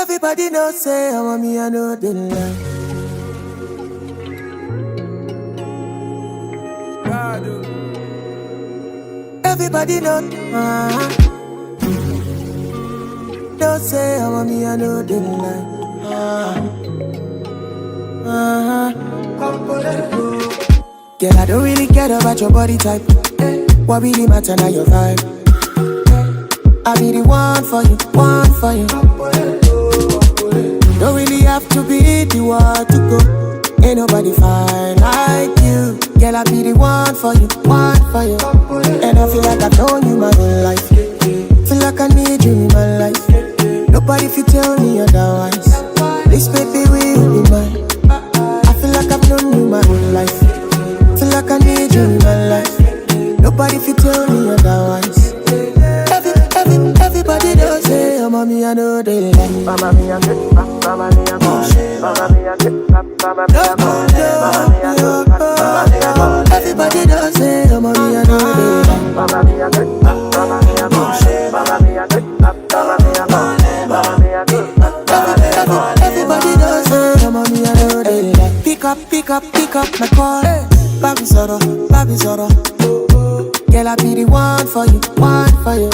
Everybody know say I'm a me, I know the lie. Everybody know, don't say I'm a me, I know the lie. Girl, I don't really care about your body type. What really matter now your vibe. I be the one for you, one for you. Don't really have to be the one to go. Ain't nobody fine like you. Girl, I be the one for you, one for you. And I feel like I've known you my whole life. Feel like I need you in my life. Nobody fit tell me otherwise. This baby will be mine. I feel like I've known you my whole life. Feel like I need you in my life. Nobody fit tell me otherwise. Everybody does say, oh mommy, I know they like. Mama mia, mama mia, mama mia, mama mia, everybody does say, oh mommy, I know they like. Mama mia, mama mia, mama mia, mama mia, everybody does say, oh mommy, I know they like. Pick up my call. Baby Zoro. Girl, I be the one for you, one for you.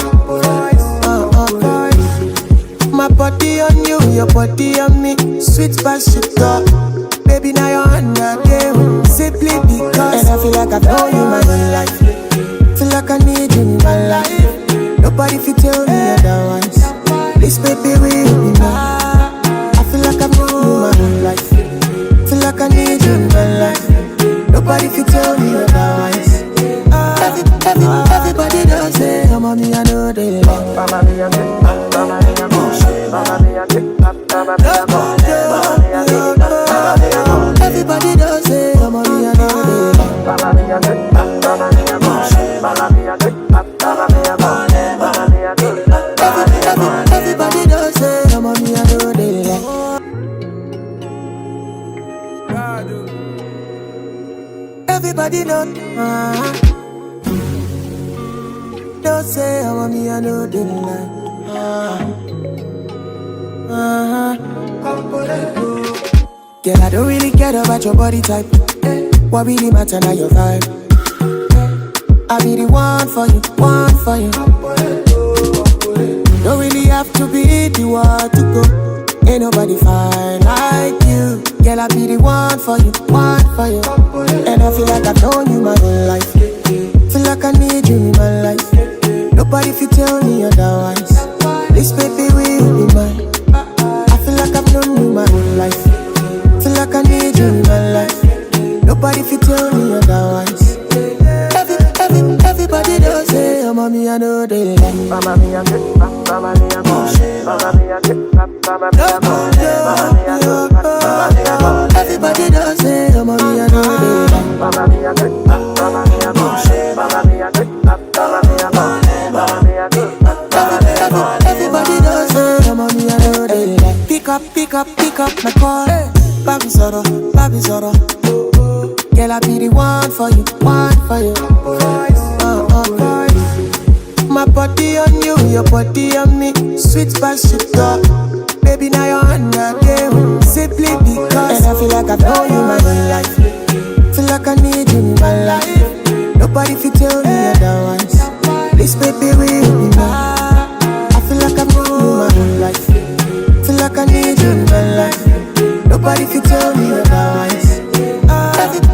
My body on you, your body on me. Sweet passion, baby, now you're on the game. Simply because, and I feel like I've known you my whole life. Feel like I need you in my life. Nobody fit tell me otherwise. This baby will be mine. I feel like I've known you my whole life. Feel like I need you in my life. Nobody fit tell me otherwise. Everybody does say, oh mommy, I know they like. Mama mia, mama mia, mama mia, everybody does say, oh mommy, I know they like. Mama mia, mama mia, mama mia, everybody does say, oh mommy, I know they like. Everybody know, don't say how me, I know they lie. Girl, I don't really care about your body type. What really matter now your vibe. I be the one for you, one for you. Don't really have to be the one to go. Ain't nobody fine like you. Girl, I be the one for you, one for you. And I feel like I've known you my whole life. Feel like I need you in my life. Nobody fit tell me otherwise. This baby will be mine. I feel like I've known you my whole life. Feel like I need you in my life. Nobody fit tell me otherwise. Everybody does say, oh mommy, I know they like. Mama mia, mama mia, mama mia, everybody does say, oh mommy, I know they like. Mama mia, mama mia, mama mia, everybody does say, oh mommy, I know they like. Pick up my call. Baby Zoro. Girl, I be the one for you, one for you. My body on you, your body on me. Sweet passion, baby, now you're on the game. Simply because, and I feel like I've known you my whole life. Feel like I need you in my life. Nobody fit tell me otherwise. This baby will be mine. I feel like I've known you my whole life. Feel like I need you in my life. Nobody fit tell me otherwise.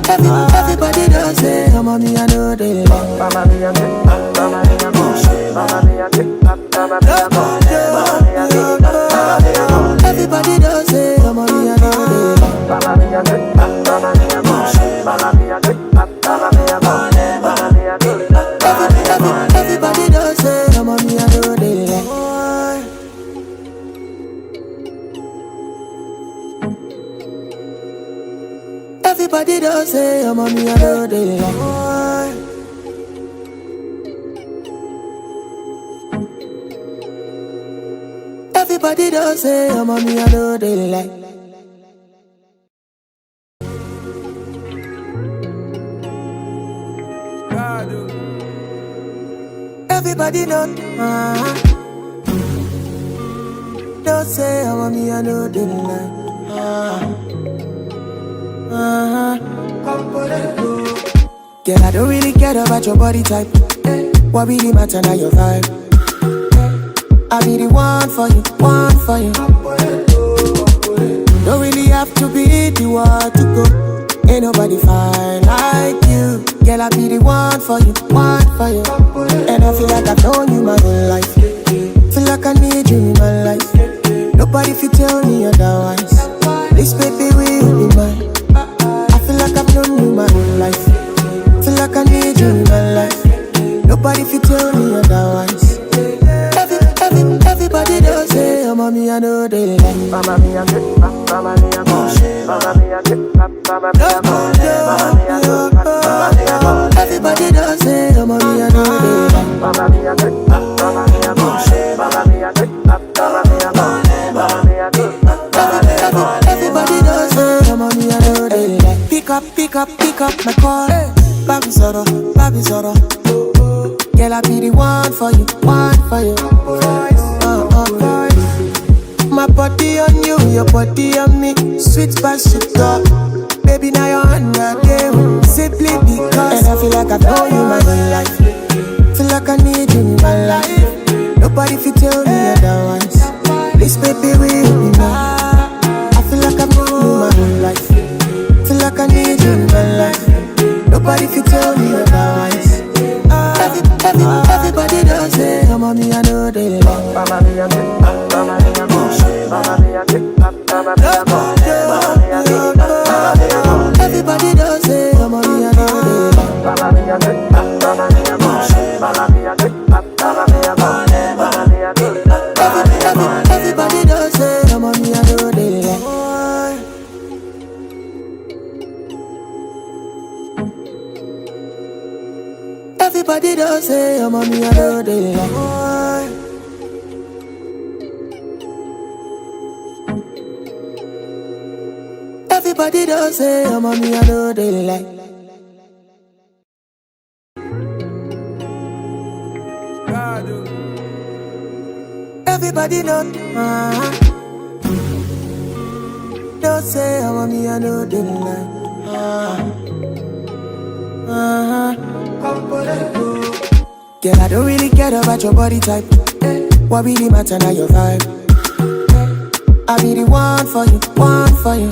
Everybody does say, oh mommy, I know they like. Mama mia, mama mia, mama mia, everybody does say, oh mommy, I know they like. Mama mia, mama mia, mama mia, everybody does say, oh mommy, I know they like. Everybody does say, oh mommy, I know they like. Everybody does say, oh mommy, I know they like. Everybody know, Don't say I want me, I know the lie. Girl, I don't really care about your body type. What really matter now your vibe. I be the one for you, one for you. Don't really have to be the one to go. Ain't nobody fine like you. Girl, I be the one for you, one for you. And I feel like I've known you my whole life. Feel like I need you in my life. Nobody fit tell me otherwise. This baby will be mine. I feel like I've known you my whole life. Feel like I need you in my life. Nobody fit tell me otherwise. Everybody does say, oh mommy, I know they like. Mama mia, mama mia, mama mia, everybody does say, oh mommy, I know they like. Mama mia, mama mia, mama mia, everybody does say, oh mommy, I know they like. Pick up my call. Baby Zoro. Girl, I be the one for you, one for you. My body on you, your body on me. Sweet passion talk. Baby, now you're on the game. Simply because. And I feel like I've known you my whole life. Feel like I need you in my life. Nobody fit tell me otherwise. This baby will be mine. I feel like I've known you my whole life. Feel like I need you in my life. Nobody fit tell me otherwise. Everybody does say, oh mommy, I know they like. Mama mia, mama mia, mama mia, everybody does say, oh mommy, I know they like. Mama mia, mama mia, mama mia, everybody does say, oh mommy, I know they like. Everybody does say, oh mommy, I know they like. Everybody does say, oh mommy, I know they like. Everybody know, don't say, oh mommy, I know they like. Girl, I don't really care about your body type. What really matter now your vibe. I be the one for you, one for you.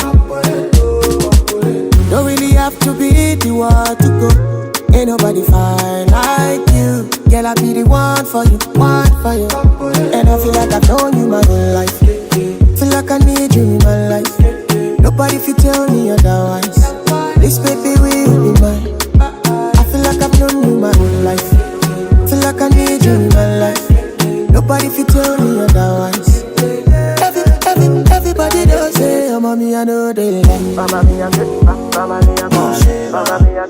Don't really have to be the one to go. Ain't nobody fine like you. Girl, I be the one for you, one for you. And I feel like I've known you my whole life. Feel like I need you in my life. Nobody fit tell me otherwise. This baby will be mine. I feel like I've known you my whole life. Feel like I need you in my life. Nobody fit tell me otherwise. Everybody does say, oh mommy, I know they like. Mama mia, mama mia, mama mia,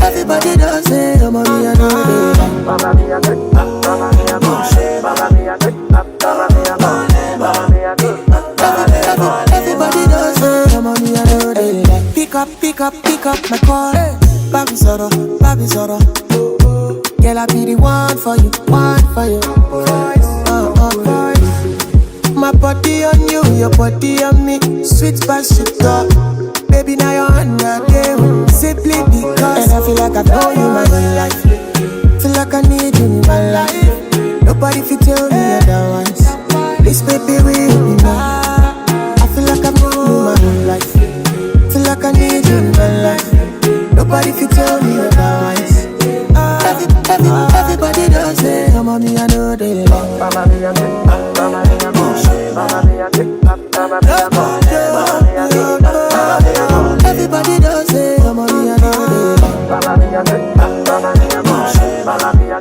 everybody does say, oh mommy, I know they like. Mama mia, mama mia, mama mia, everybody does say, oh mommy, I know they like. Pick up my call. Baby Zoro. Girl, I be the one for you, one for you. My body on you, your body on me. Sweet passion talk. Baby, now you're on the game. Simply because. And I feel like I've known you my whole life. Feel like I need you in my life. Nobody fit tell me otherwise. This baby will be mine. I feel like I've known you my whole life. Feel like I need you in my life. Nobody fit tell me otherwise. Everybody does say, oh mommy, I know they like. Mama mia, mama mia, mama mia, everybody does say, oh mommy, I know they like. Mama mia, mama mia, mama mia,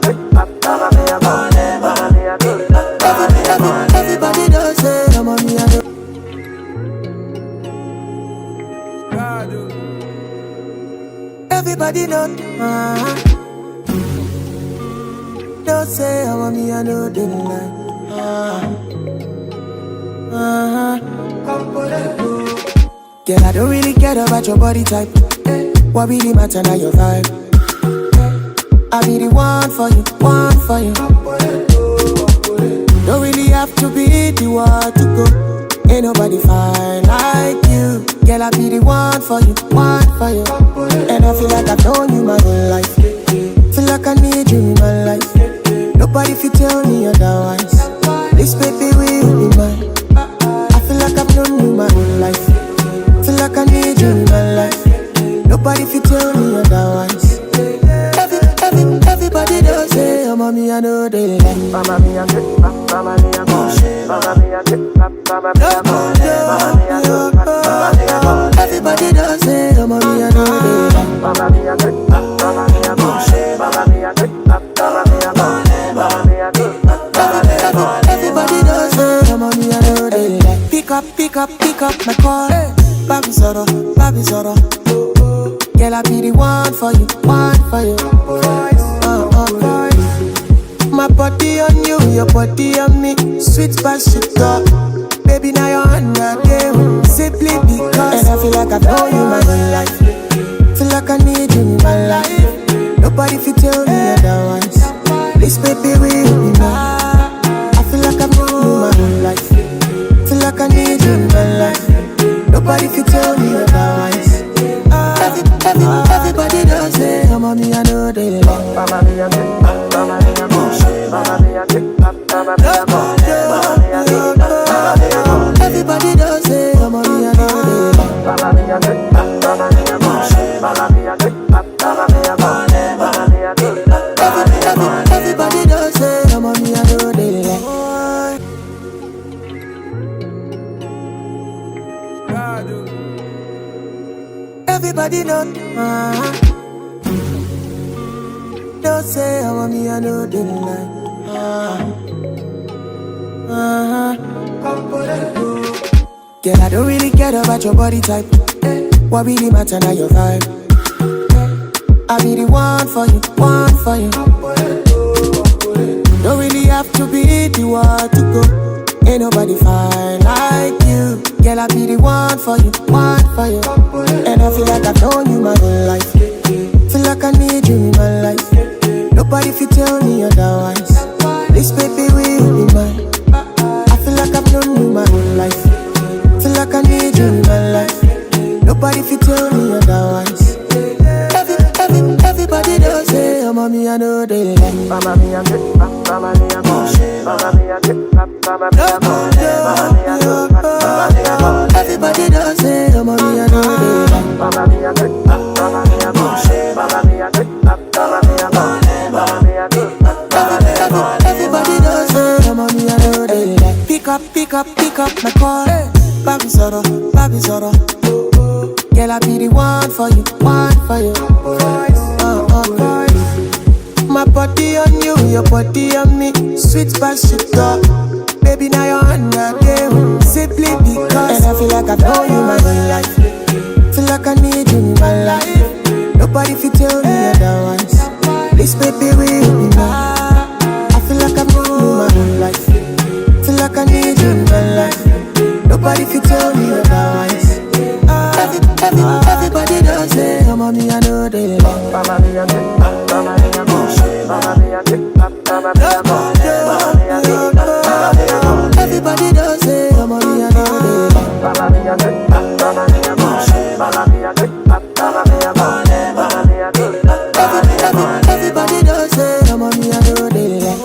everybody does say, oh mommy, I know. Everybody know, don't say, oh mommy, I know they like. Girl, I don't really care about your body type. What really matter now your vibe. I be the one for you, one for you. have to be the one to go. Ain't nobody fine like you. Girl, I be the one for you, one for you. And I feel like I've known you my whole life. Feel like I need you in my life. Nobody fit tell me otherwise. This baby will be mine. I feel like I've known you my whole life. Feel like I need you in my life. Nobody fit tell me otherwise. Everybody does say, oh mommy, I know they like. Mama mia, mama mia, mama mia, everybody does say, oh mommy, I know they like. Mama mia, mama mia, mama mia, everybody does say, oh mommy, I know they like. Pick up my call. Baby Zoro. Girl, I be the one for you, one for you. My body on you, your body on me. Sweet past sugar. Baby, now you're on your game. Simply because. And I feel like I've known you my whole life. Feel like I need you in my life. Nobody fit tell me otherwise. This baby will be mine. I feel like I've known you my whole life. Feel like I need you in my life. Nobody fit tell me otherwise. Everybody does say, oh mommy, I know they like. Mama mia, mama mia, mama mia, everybody does say, oh mommy, I know they like. Mama mia, mama mia, mama mia, everybody does say, oh mommy, I know they like. Everybody know, don't say I want me, I know they like. Girl, I don't really care about your body type. What really matter now your vibe. I be the one for you, one for you. Don't really have to be the one to go. Ain't nobody fine like you. Girl, I be the one for you, one for you. And I feel like I've known you my whole life. Feel like I need you in my life. Nobody fit tell me otherwise. This baby will be mine. I feel like I've known you my whole life. Feel like I need you in my life. Nobody fit tell me otherwise. Everybody does say, oh mommy, I know they like. Mama mia, mama mia, mama mia, everybody does say, oh mommy, I know they like. Mama mia, mama mia, mama mia, everybody does say, oh mommy, I know they like. Pick up my call. Baby Zoro. Girl, I be the one for you, one for you. My body on you, your body on me. Sweet past sugar. Baby, now you're on your game. Simply because. And I feel like I've known you my whole life. Feel like I need you in my life. Nobody fit tell me otherwise. This baby will be mine. I feel like I've known you my whole life. Feel like I need you in my life. Nobody fit tell me otherwise. Everybody does say, oh mommy, I know they like. Mama mia, mama mia, mama mia, everybody does say, oh mommy, I know they like. Mama mia, mama mia, mama mia, everybody does say, oh mommy, I know they like.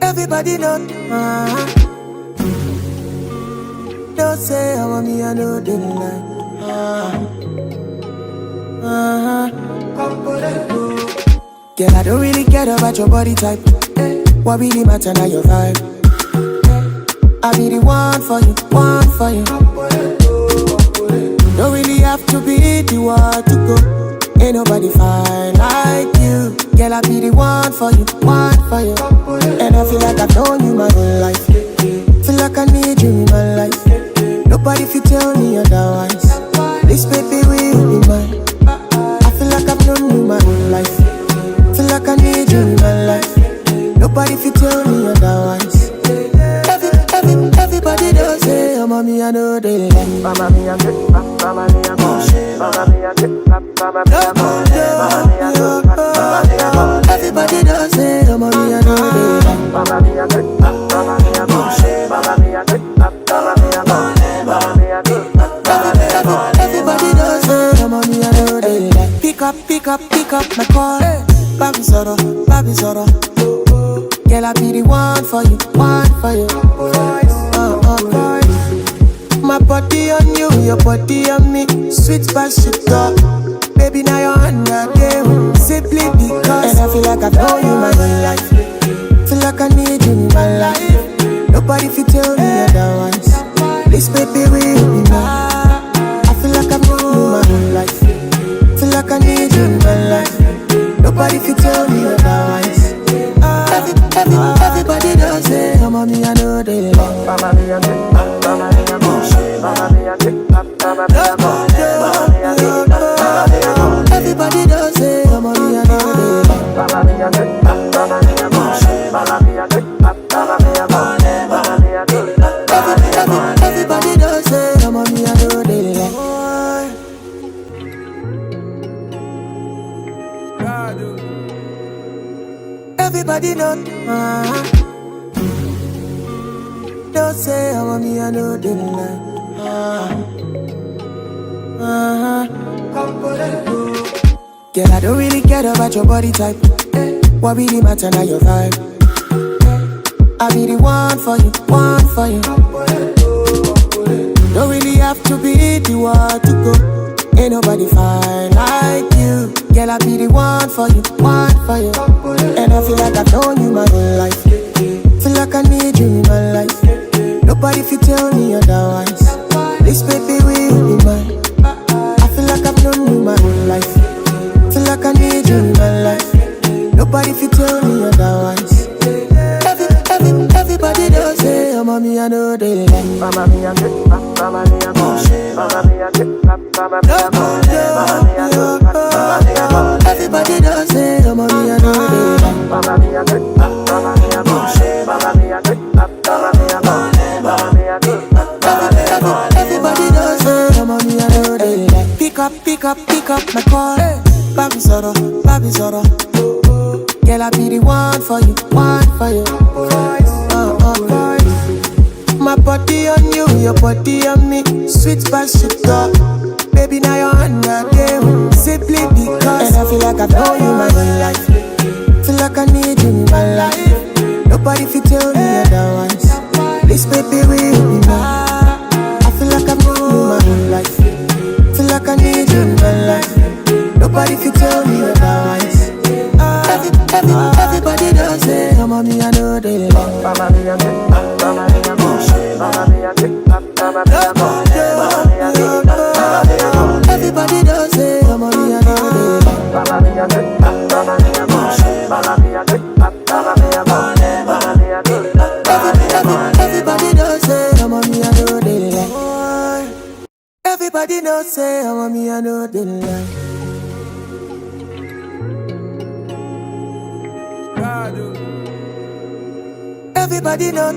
Everybody know, don't say I want me, I know they like. Girl, I don't really care about your body type. What really matter now your vibe. I be the one for you, one for you. Don't really have to be the one to go. Ain't nobody fine like you. Girl, I be the one for you, one for you. And I feel like I've known you my whole life. Feel like I need you in my life. Nobody fit tell me otherwise. This baby will be mine. I feel like I've known you my whole life. Feel like I need you in my life. Nobody fit tell me otherwise. Everybody does say, oh mommy, I know they like. Mama mia, mama mia, mama mia, everybody does say, oh mommy, I know they like. my call. Babi Zoro, Babi Zoro. Girl, I be the one for you, one for you. My body on you, your body on me. Sweet passion talk. Baby, now you're on the game. Simply because. And I feel like I've known you my whole life. Feel like I need you in my life. Nobody fit tell me otherwise. This baby will be mine. I feel like I've known you my whole life. Feel like I need you in my life. Nobody fit tell me otherwise. Everybody does it. Come on, me, I know they love. Mama, me, I get up. Mama, me, I go. Mama, me, I get up. Mama, me, I go. Everybody does it. Come on, me, I know they love. Mama, me, I get up. Mama, me, I go. Mama, me, I get up. Mama, me, I go. Mama, me, I go. Everybody does it. Come on, me, I know they love. Everybody know, don't say I want me, I know they lie. Girl, I don't really care about your body type. What really matter now your vibe? I be the one for you, one for you. Don't really have to be the one to go. Ain't nobody fine like you. Girl, I be the one for you, one for you. And I feel like I've known you my whole life. Feel like I need you in my life. Nobody fit tell me otherwise. This baby will be mine. I feel like I've known you my whole life. Feel like I need you in my life. Nobody fit tell me otherwise. Everybody does it. Oh, mommy, I know they like. Mama, me, I get up. Mama, me, I go. Mama, me, I get up. Mama, me, I go. Mama, me, I go. Mama, me, I go. Everybody does it. Oh, mommy, I know they like. Mama, me, I get up. Mama, me, I go. Mama, me, I get up. Mama, me, I go. Mama, me, I go. Everybody does it. Oh, mommy, I know they like. Pick up my call. Babi Zoro, Babi Zoro. Girl, I be the one for you, one for you. My body on you, your body on me. Sweet passion talk. Baby, now you're on the game. Simply because. And I feel like I've known you my whole life. Feel like I need you in my life. Nobody fit tell me otherwise. This baby will be mine. I feel like I've known you my whole life. Feel like I need you in my life. Nobody fit tell me otherwise. Everybody does it. Come on, me, I know they love. Mama, me, I get up. Mama, me, I go. Mama, me, I get up. Mama, me, I go. Mama, me, I get up. Mama, me, I go. Everybody does it. Come on, me, I know they love. Mama, me, I get up. Mama, me, I go. Mama, me, I get up. Mama, me, I go. Mama, me, I get up. Everybody does it. Come on, me, I know they love. Everybody knows it. Come on, me, I know they love. Everybody know,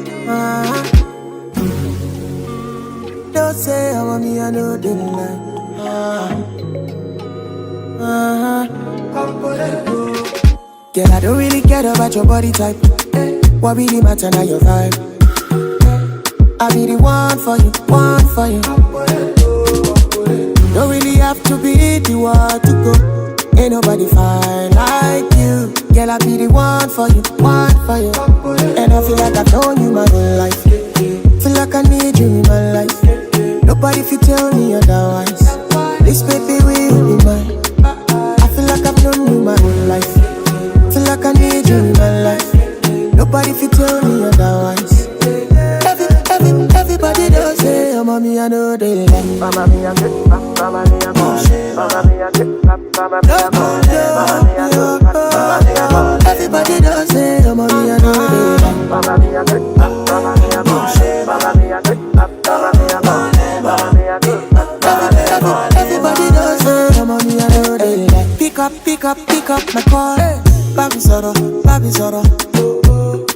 don't say I want me, I know they lie. Girl, I don't really care about your body type. What really matter now your vibe? I be the one for you, one for you. Don't really have to be the one to go. Ain't nobody fine like you. Girl, I be the one for you, one for you. And I feel like I've known you my whole life. Feel like I need you in my life. Nobody fit tell me otherwise. This baby will be mine. I feel like I've known you my whole life. Feel like I need you in my life. Nobody fit tell me otherwise. Everybody does it. Oh, mommy, I know they like. Mama, me, I get up. Mama, me, I go. Mama, me, I get up. Mama, me, I go. Mama, me, I go. Mama, me, I go. Everybody does it. Oh, mommy, I know they like. Mama, me, I get up. Mama, me, I go. Mama, me, I get up. Mama, me, I go. Mama, me, I go. Mama, me, I go. Everybody does it. Oh, mommy, I know they like. Pick up my call. Babi Zoro, Babi Zoro.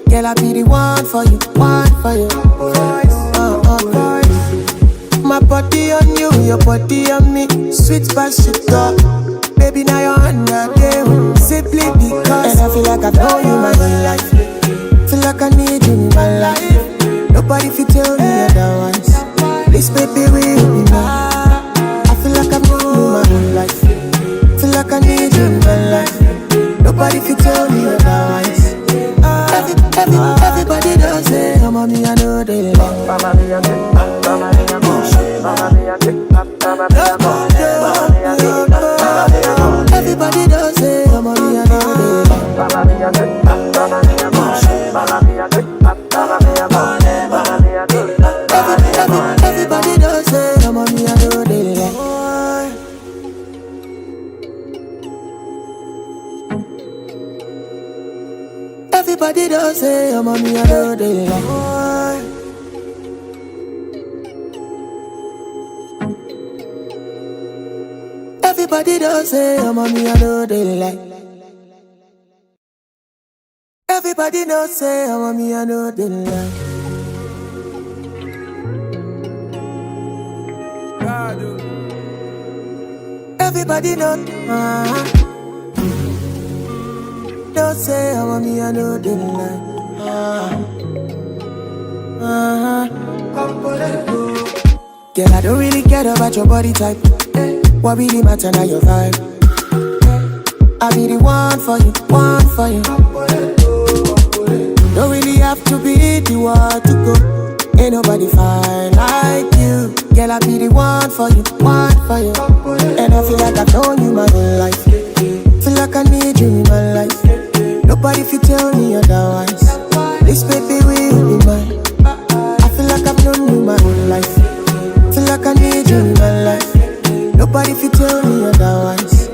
Girl, I be the one for you, one for you. My body on you, your body on me. Sweet passion talk. Baby, now you're on the game. Simply because. And I feel like I've known you my whole life. Feel like I need you in my life. Nobody fit tell me otherwise. This baby will be mine. I feel like I've known you my whole life. Feel like I need you in my life. Everybody does say I'm on me, I know they like. Everybody does say I'm on me, I know they like. Everybody does say I'm on me, I know they like. Everybody knows say I'm on me, I know they like. Everybody knows, don't say I'm on me, I know they like. Girl, I don't really care about your body type. What really matter now your vibe. I be the one for you, one for you. Don't really have to be the one to go. Ain't nobody fine like you. Girl, I be the one for you, one for you. And I feel like I've known you my whole life. Feel like I need you in my life. Nobody fit tell me otherwise. This baby will be mine. I feel like I've known you my whole life. Feel like I need you in my life. Nobody fit tell me otherwise.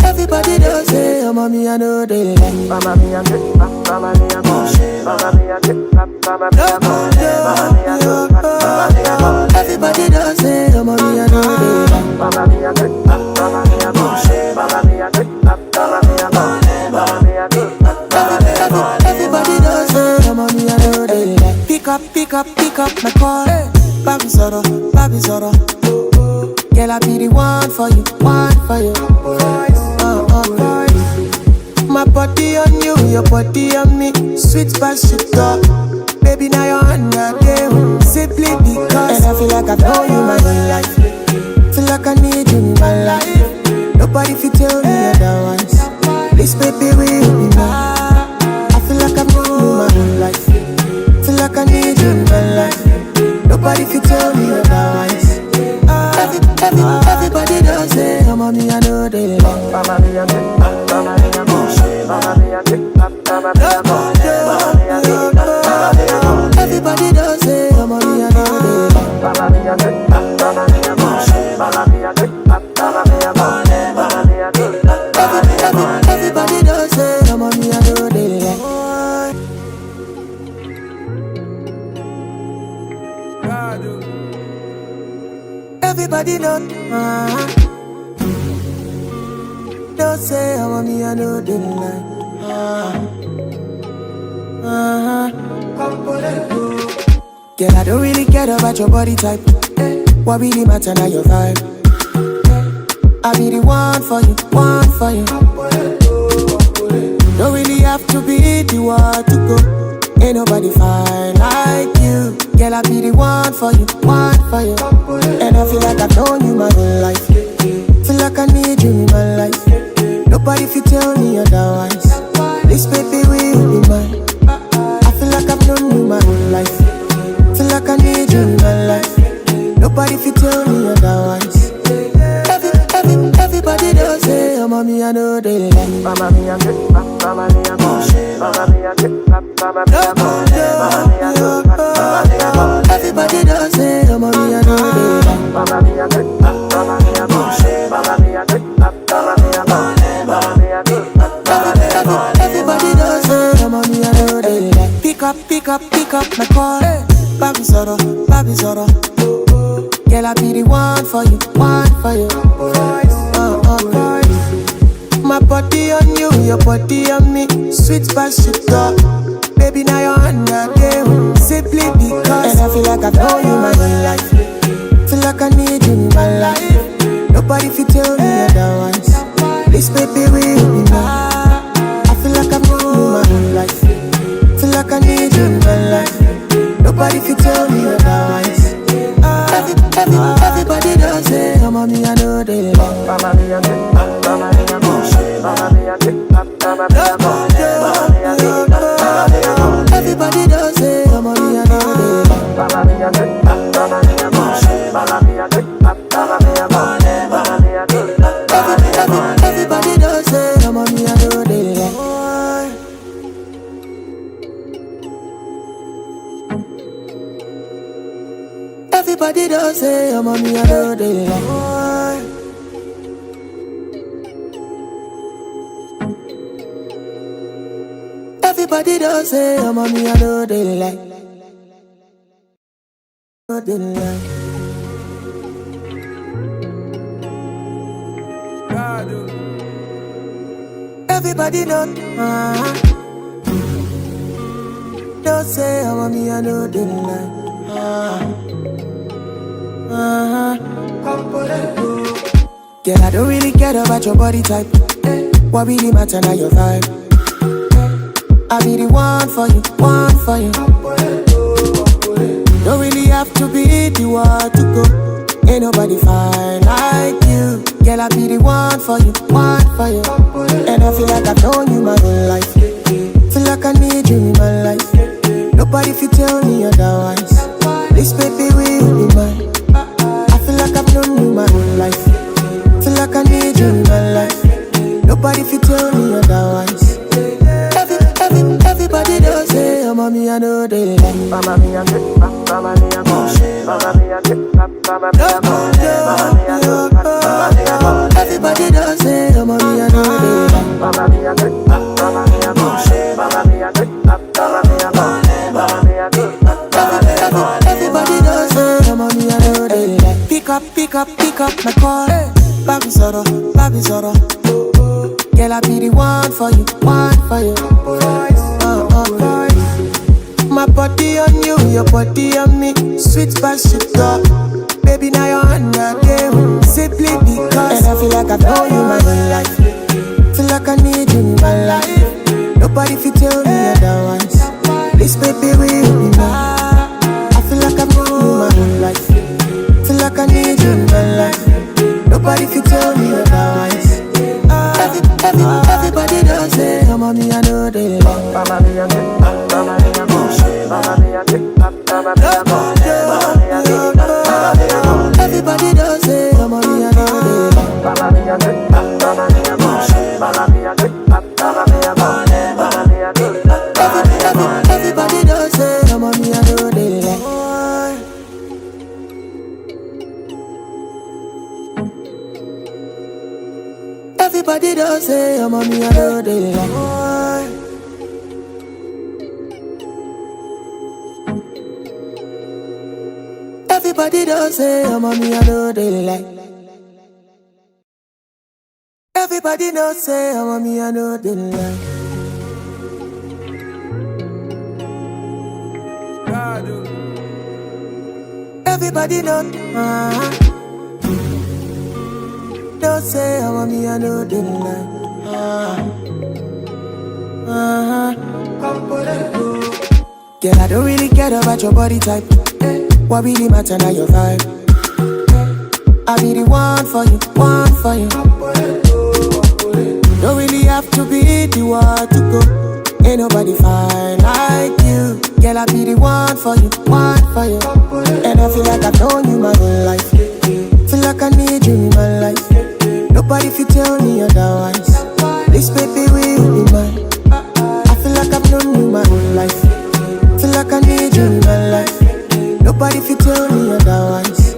Everybody does say, oh mommy, I know they like. Mama mia, mama mia, mama mia, everybody does say, oh mommy, I know they like. Mama mia, mama mia, mama mia, everybody does say, oh mommy, I know they like. Pick up my call. Baby Zoro. Girl, I be the one for you, one for you. My body on you, your body on me. Sweet past shit up. Baby, now you're on your game. Simply because. And I feel like I've known you my whole life. Feel like I need you in my life. Nobody fit tell me otherwise. This baby will be mine. I feel like I've known you my whole life. Feel like I need you in my life. Nobody fit tell me otherwise. Everybody does say, oh mommy, I know they like. Mama mia, mama mia, mama mia, everybody does say, oh mommy, I know they like. Mama mia, mama mia, mama mia, everybody does say, oh mommy, I know they like. Everybody know, don't say how me I know they like. Girl, I don't really care about your body type. What really matter now your vibe. I be the one for you, one for you. Don't really have to be the one to go. Ain't nobody fine like you. Girl, I be the one for you, one for you. And I feel like I've known you my whole life. Feel like I need you in my life. Nobody fit tell me otherwise. This baby will be mine. I feel like I've known you my whole life. Feel like I need you in my life. Nobody fit tell me otherwise. Everybody does say, oh mommy, I know they like. Mama mia, mama mia, mama mia, everybody does say, oh mommy, I know they like. Mama mia, mama mia, mama mia, everybody does say, oh mommy, I know they like. Pick up my call. Baby Zoro. Girl, I be the one for you, one for you. My body on you, your body on me. Sweet past shit up. Baby, now you're on your game. Simply because. And I feel like I've known you my whole life. Feel like I need you in my life. Nobody fit tell me otherwise. This baby will be mine. I feel like I've known you my whole life. Feel like I need you in my life. Nobody fit tell me otherwise. Everybody does say, oh mommy, I know they like. Mama mia, mama mia, mama mia, everybody does say, oh mommy, I know they like. Mama mia, mama mia, mama mia, everybody does say, oh mommy, I know they like. Everybody does say, I'm on me, I know they like. Everybody does say, I'm on me, I know they like. They like. Everybody know, don't say, I'm on me, I know they like. Girl, I don't really care about your body type. What really matter now your vibe. I be the one for you, one for you. Don't really have to be the one to go. Ain't nobody fine like you. Girl, I be the one for you, one for you. And I feel like I've known you my whole life. Feel like I need you in my life. Nobody fit tell me otherwise. This baby will be mine. I feel like I've known you my whole life. Feel like I need you in my life. Nobody fit tell me otherwise. Everybody does say, oh mommy, I know they like. Mama mia, mama mia, mama mia, mama mia, everybody does say, oh mommy, I know they like. Mama mia, mama mia, mama mia, everybody does say, oh mommy, I know they like. Pick up my call. Baby Zoro. Girl, I be the one for you, one for you. My body on you, your body on me. Sweet past sugar. Baby, now you're on your game. Simply because. And I feel like I've known you my whole life. Feel like I need you in my life. Nobody fit tell me otherwise. This baby will be mine. I feel like I've known you my whole life. Feel like I need you in my life. Nobody fit tell me otherwise. Everybody does say, oh mommy, I know they like. Mama mia, mama mia, mama mia, everybody does say, oh mommy, I know they like. Mama mia, mama mia, mama mia, everybody does say, oh mommy, I know they like. Everybody does say, oh mommy, I know they like. Everybody does say, oh mommy, I know they like. Everybody does say, oh mommy, I know they like. Everybody knows. Don't say I want me, I know they like. Girl, I don't really care about your body type. What really matter now your vibe. I be the one for you, one for you. Don't really have to be the one to go. Ain't nobody fine like you. Girl, I be the one for you, one for you. And I feel like I've known you my whole life. Feel like I need you in my life. Nobody fit tell me otherwise. This baby will be mine. I feel like I've known you my whole life. Feel like I need you in my life. Nobody fit tell me otherwise.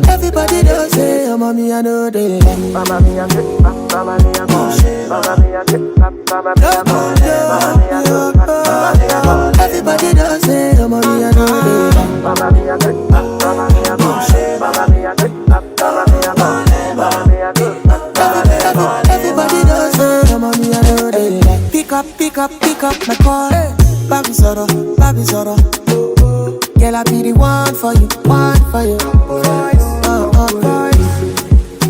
Everybody does say, oh mommy, I know they like. Mama mia, mama mia, mama mia, everybody does say, oh mommy, I know they like. Mama mia, mama mia, mama mia, everybody does say, oh mommy, I know they like. Pick up my call. Baby Zoro. Girl, I be the one for you, one for you.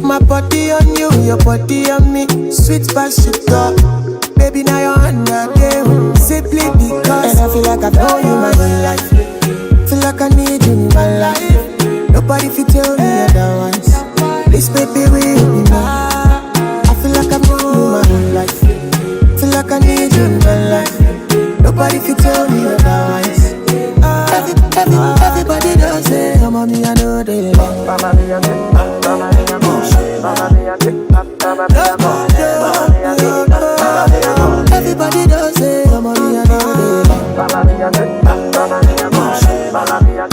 My body on you, your body on me. Sweet past sugar. Baby, now you're on your game. Simply because. And I feel like I've known you my whole life. Feel like I need you in my life. Nobody fit tell me otherwise. This baby will be mine. I feel like I've known you my whole life. Feel like I need you in my life. Nobody fit tell me otherwise. Everybody does say, oh mommy, I know they like. Mama mia, mama mia, mama mia, everybody does say, oh mommy, I know they like. Mama mia, mama mia, mama mia,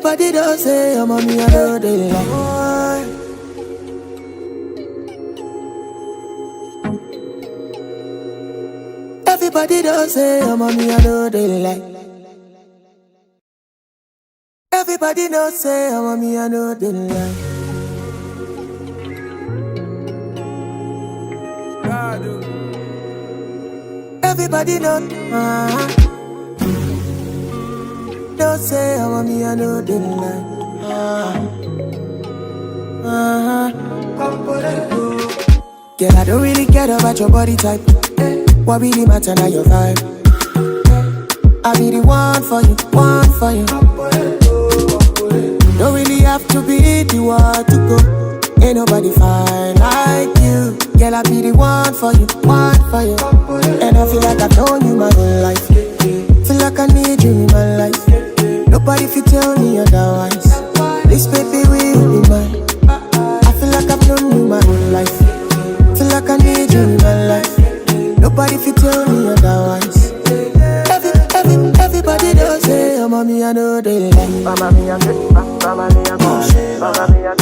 Everybody does say, I'm on me, I know they like. Everybody does say, I'm on me, I know they like. Everybody does say, I'm on me, I know they like. Everybody know, don't say I'm on me, I know they lie. Girl, I don't really care about your body type. What really matter now your vibe? I be the one for you, one for you. Don't really have to be the one to go. Ain't nobody fine like you. Girl, I be the one for you, one for you. And I feel like I've known you my whole life. Feel like I need you in my life. Nobody fit tell me otherwise. This baby will be mine. I feel like I've known you my whole life. Feel like I need you in my life. Nobody fit tell me otherwise. Everybody does say, I'm on me, I know they like. Mama mia, mama mia, mama mia,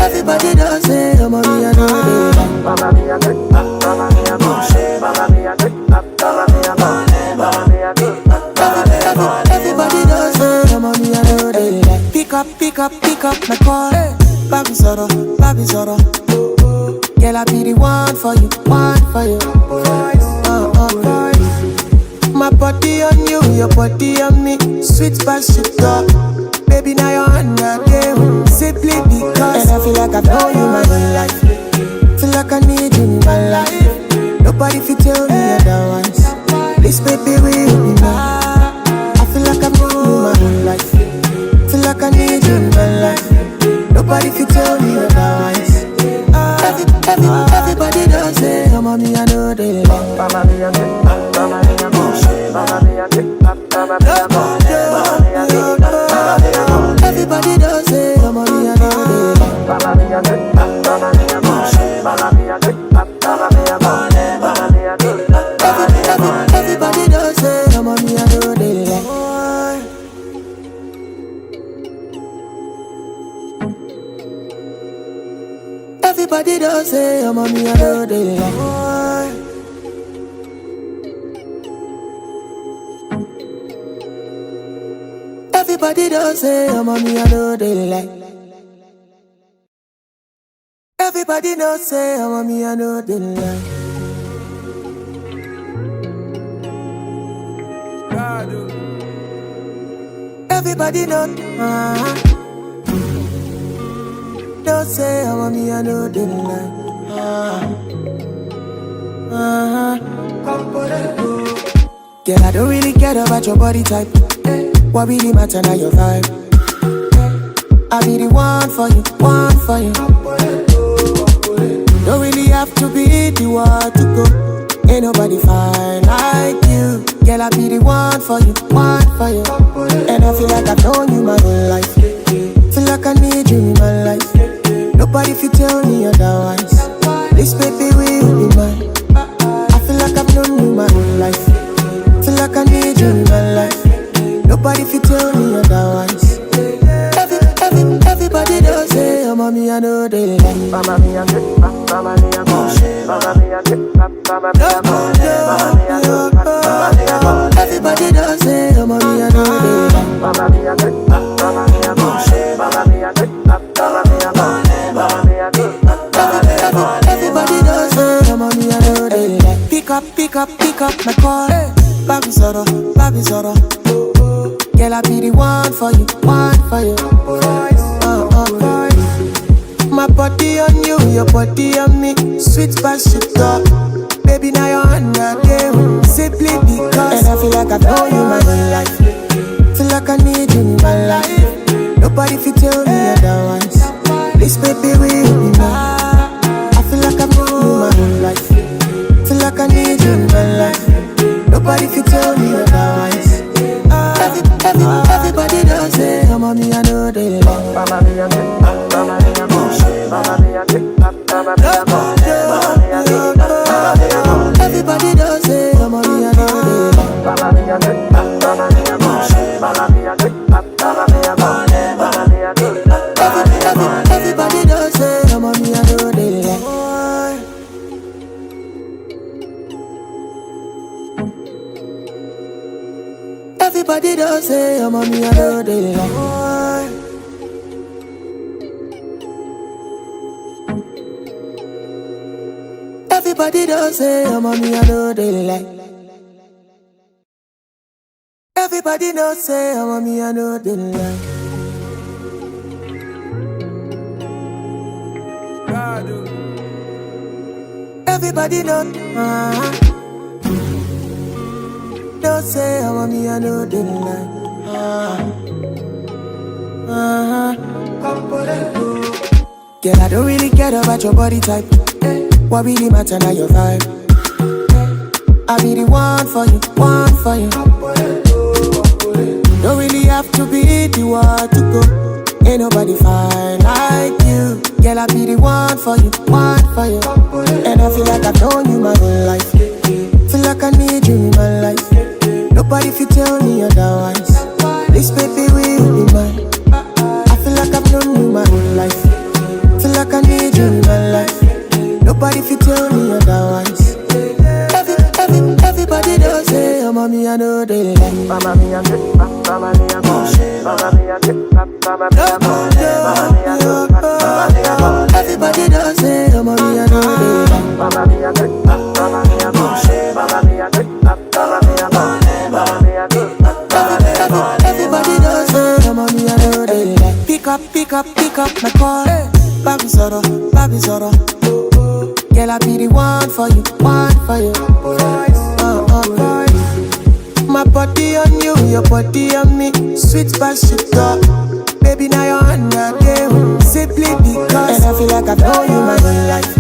everybody does say, I'm on me, I know they like. Mama mia, mama mia, mama mia, everybody does say, I'm on me, I know they like. Pick up my call. Baby Zoro. Girl, I be the one for you, one for you. My body on you, your body on me. Sweet past shit up. Baby, now you're on the game. Simply because. And I feel like I've known you my whole life. Feel like I need you in my life. Nobody fit tell me otherwise. This baby will be mine. I feel like I've known you my whole life. Feel like I need you in my life. Nobody fit tell me otherwise. Everybody does say, I'm on me, I know they like. Mama mia, mama mia, mama mia, everybody does say, I'm on me, I know they like. Mama mia, mama mia, mama mia, everybody does say, I'm on me, I know they like. Everybody does say, I'm on me, I know they like. Everybody does say, I'm on me, I know they like. Everybody does say, I'm on me, I know they like. Everybody knows, don't say I'm on me, I know they lie. Girl, I don't really care about your body type. What really matter now your vibe? I be the one for you, one for you. Don't really have to be the one to go. Ain't nobody fine like you. Girl, I be the one for you, one for you. And I feel like I've known you my whole life. Feel like I need you in my life. Nobody fit tell me otherwise. This baby will be mine. I feel like I've known you my whole life. Feel like I need you in my life. Nobody fit tell me otherwise. Everybody does say, I'm on me, I know they like. Mama mia, mama mia, mama mia, everybody does say, I'm on me, I know they like. Mama mia, mama mia, mama mia, everybody does say, I'm on me, I know they like. Pick up my call. Baby Zoro. Girl, I be the one for you, one for you. My body on you, your body on me. Sweet past shit up. Baby, now you're on the game. Simply because. And I feel like I've known you my whole life. Feel like I need you in my life. Nobody fit tell me otherwise. This baby will be mine. I feel like I've known you my whole life. Feel like I need you in my life. Nobody fit tell me otherwise. Everybody does say, I'm on me, I know they like. Mama mia, mama mia, mama mia, everybody does say, I'm on me, I know they like. Mama mia, mama Everybody don't say I'm on me, I know they like. Everybody don't say I'm on me, I know they like. Everybody don't say I'm on me, I know they like. Everybody don't say I'm on me, I know they like. Girl, I don't really care about your body type. What really matter now your vibe. I be the one for you, one for you. Don't really have to be the one to go. Ain't nobody fine like you. Girl, I be the one for you, one for you. And I feel like I've known you my whole life. Feel like I need you in my life. Nobody fit tell me otherwise. This baby will be mine. I feel like I've known you my whole life. Feel like I need you in my life. Nobody fit tell me otherwise. Everybody does say, oh mommy, I know they like. Mama mia, mama mia, mama mia, mama mia, everybody does say, oh mommy, I know they like. Mama mia, mama mia, mama mia, mama mia, everybody does say, oh mommy, I know they like. Pick up my call. Baby Zoro. Girl, I be the one for you, one for you. My body on you, your body on me. Sweet spaceship talk. Baby, now you're on the game. Simply because. And I feel like I've known you my whole life.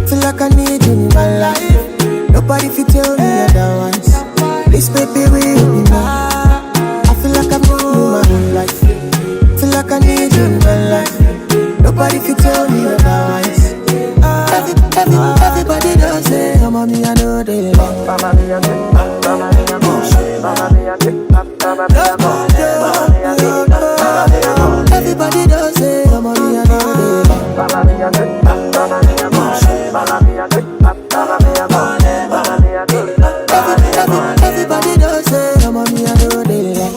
Feel like I need you in my life. Nobody fit tell me otherwise. This baby will be mine. I feel like I've known you my whole life. Feel like I need you in my life. Nobody fit tell me otherwise. Everybody does say, oh mommy, I know they like. Mama mia, mama mia, mama mia, everybody does say, oh mommy, I know they like. Mama mia, mama mia, mama mia, everybody does say, oh mommy, I know they like.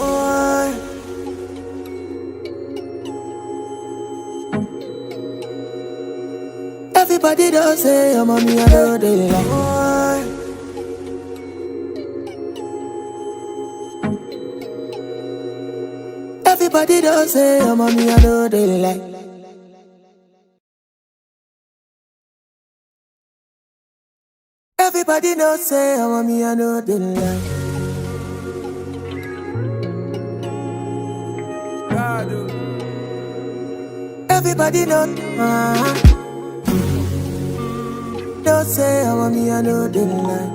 Everybody does say, oh mommy, I know they like. Everybody does say, oh mommy, I know they like. Everybody does say, oh mommy, I know they like. Everybody don't say, oh mommy, I know they like.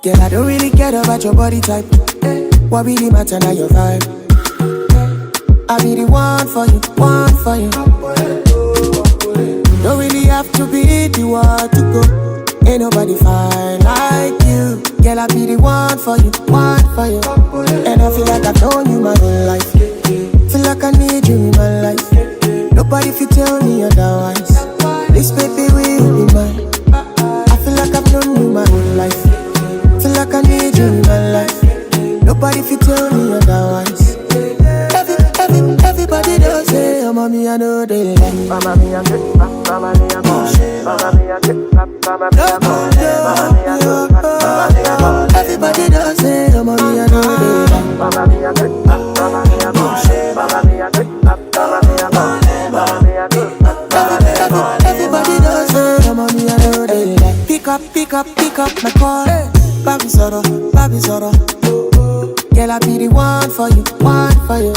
Girl, I don't really care about your body type. What really matter now your vibe. I be the one for you, one for you. Don't really have to be the one to go. Ain't nobody fine like you. Girl, I be the one for you, one for you. And I feel like I've known you my whole life. Feel like I need you in my life. Nobody fit tell me otherwise. This baby will be mine. I feel like I've known you my whole life. Feel like I need you in my life. Nobody fit tell me otherwise. Everybody does say, oh mommy, I know they like. Mama mia, mama mia, mama mia, everybody does say, oh mommy, I know they like. Mama mia, mama mia, mama mia, everybody does say, oh mommy, I know they like. Pick up my call. Baby Zoro. Girl, I be the one for you, one for you.